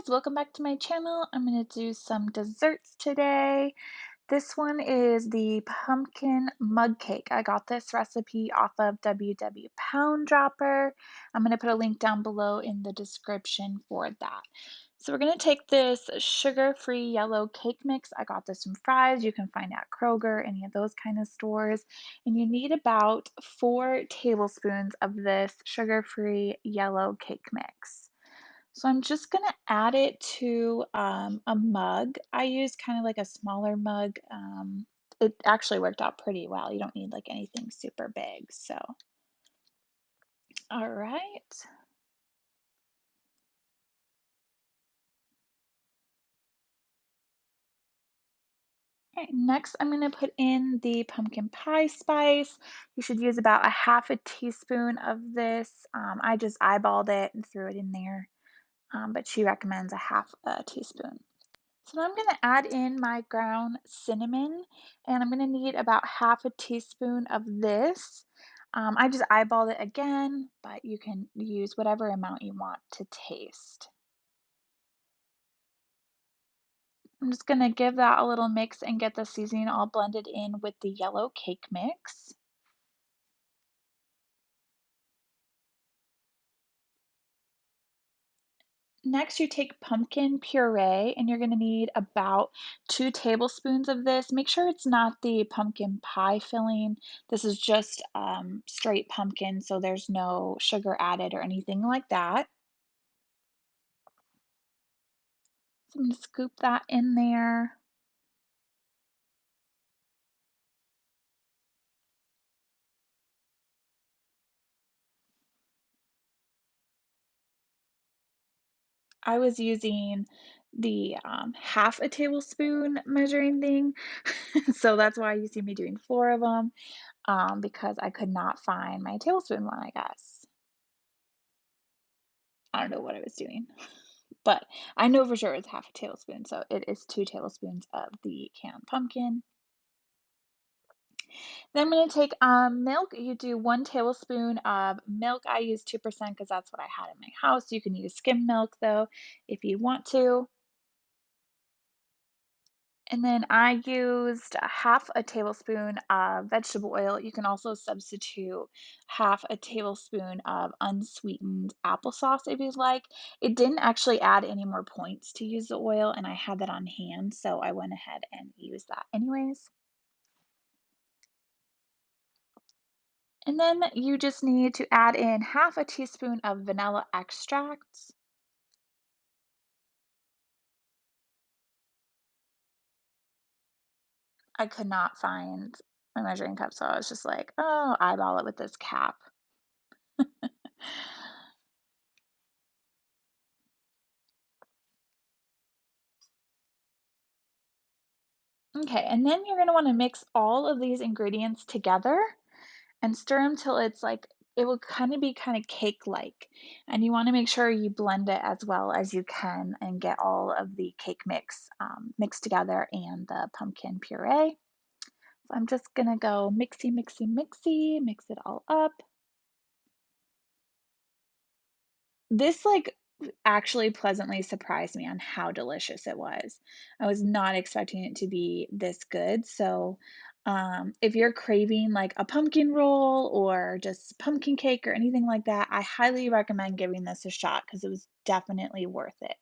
welcome back to my channel. I'm going to do some desserts today. This one is the pumpkin mug cake. I got this recipe off of WW Pound Dropper. I'm going to put a link down below in the description for that. So we're going to take this sugar-free yellow cake mix. I got this from Fry's. You can find it at Kroger, any of those kind of stores. And you need about 4 tablespoons of this sugar-free yellow cake mix. So I'm just gonna add it to a mug. I used kind of like a smaller mug. It actually worked out pretty well. You don't need like anything super big. So, all right. All right, next I'm gonna put in the pumpkin pie spice. You should use about a half a teaspoon of this. I just eyeballed it and threw it in there, but she recommends a half a teaspoon. So now I'm going to add in my ground cinnamon, and I'm going to need about half a teaspoon of this. I just eyeballed it again, but you can use whatever amount you want to taste. I'm just going to give that a little mix and get the seasoning all blended in with the yellow cake mix. Next, you take pumpkin puree, and you're going to need about 2 tablespoons of this. Make sure it's not the pumpkin pie filling. This is just straight pumpkin, so there's no sugar added or anything like that. So I'm going to scoop that in there. I was using the half a tablespoon measuring thing, so that's why you see me doing 4 of them, because I could not find my tablespoon one, I guess. I don't know what I was doing. But I know for sure it's half a tablespoon, so it is 2 tablespoons of the canned pumpkin. Then I'm gonna take, milk. You do 1 tablespoon of milk. I use 2% because that's what I had in my house. You can use skim milk, though, if you want to. And then I used a half a tablespoon of vegetable oil. You can also substitute half a tablespoon of unsweetened applesauce if you'd like. It didn't actually add any more points to use the oil, and I had that on hand, so I went ahead and used that anyways. And then you just need to add in half a teaspoon of vanilla extract. I could not find my measuring cup, so I was just like, oh, eyeball it with this cap. Okay, and then you're gonna wanna mix all of these ingredients together and stir them till it's like it will kinda be kinda cake-like, and you wanna make sure you blend it as well as you can and get all of the cake mix, mixed together and the pumpkin puree. So I'm just gonna go mixy, mixy, mixy, mix it all up. This, like, actually pleasantly surprised me on how delicious it was. I was not expecting it to be this good, so, if you're craving, like, a pumpkin roll or just pumpkin cake or anything like that, I highly recommend giving this a shot because it was definitely worth it.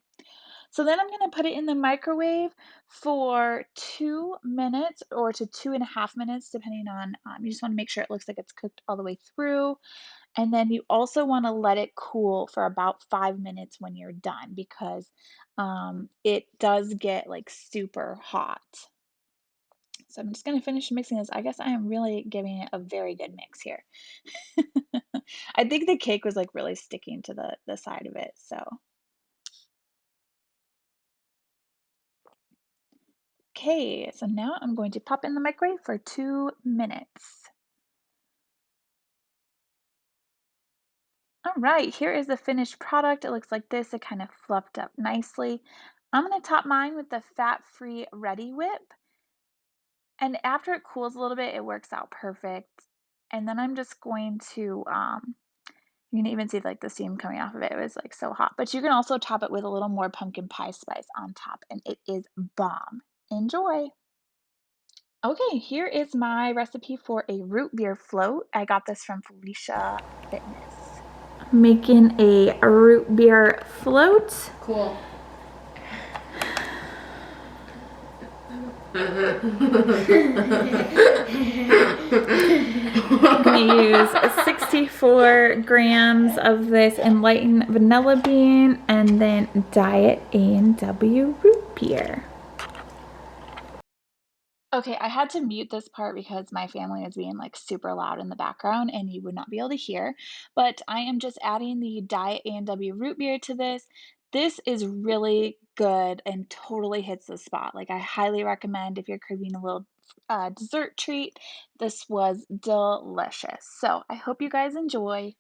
So then I'm gonna put it in the microwave for 2 minutes or to 2.5 minutes, depending on, you just wanna make sure it looks like it's cooked all the way through. And then you also wanna let it cool for about 5 minutes when you're done because, it does get, like, super hot. So I'm just gonna finish mixing this. I guess I am really giving it a very good mix here. I think the cake was, like, really sticking to the side of it, so okay, so now I'm going to pop in the microwave for 2 minutes. All right, here is the finished product. It looks like this. It kind of fluffed up nicely. I'm gonna top mine with the fat-free Ready Whip. And after it cools a little bit, it works out perfect. And then I'm just going to, You can even see, like, the steam coming off of it. It was, like, so hot. But you can also top it with a little more pumpkin pie spice on top, and it is bomb. Enjoy. Okay, here is my recipe for a root beer float. I got this from Felicia Fitness. Making a root beer float. Cool. I'm gonna use 64 grams of this enlightened vanilla bean and then diet A&W root beer. Okay, I had to mute this part because my family is being like super loud in the background and you would not be able to hear. But I am just adding the Diet A&W root beer to this. This is really good and totally hits the spot. Like I highly recommend if you're craving a little dessert treat. This was delicious. So I hope you guys enjoy.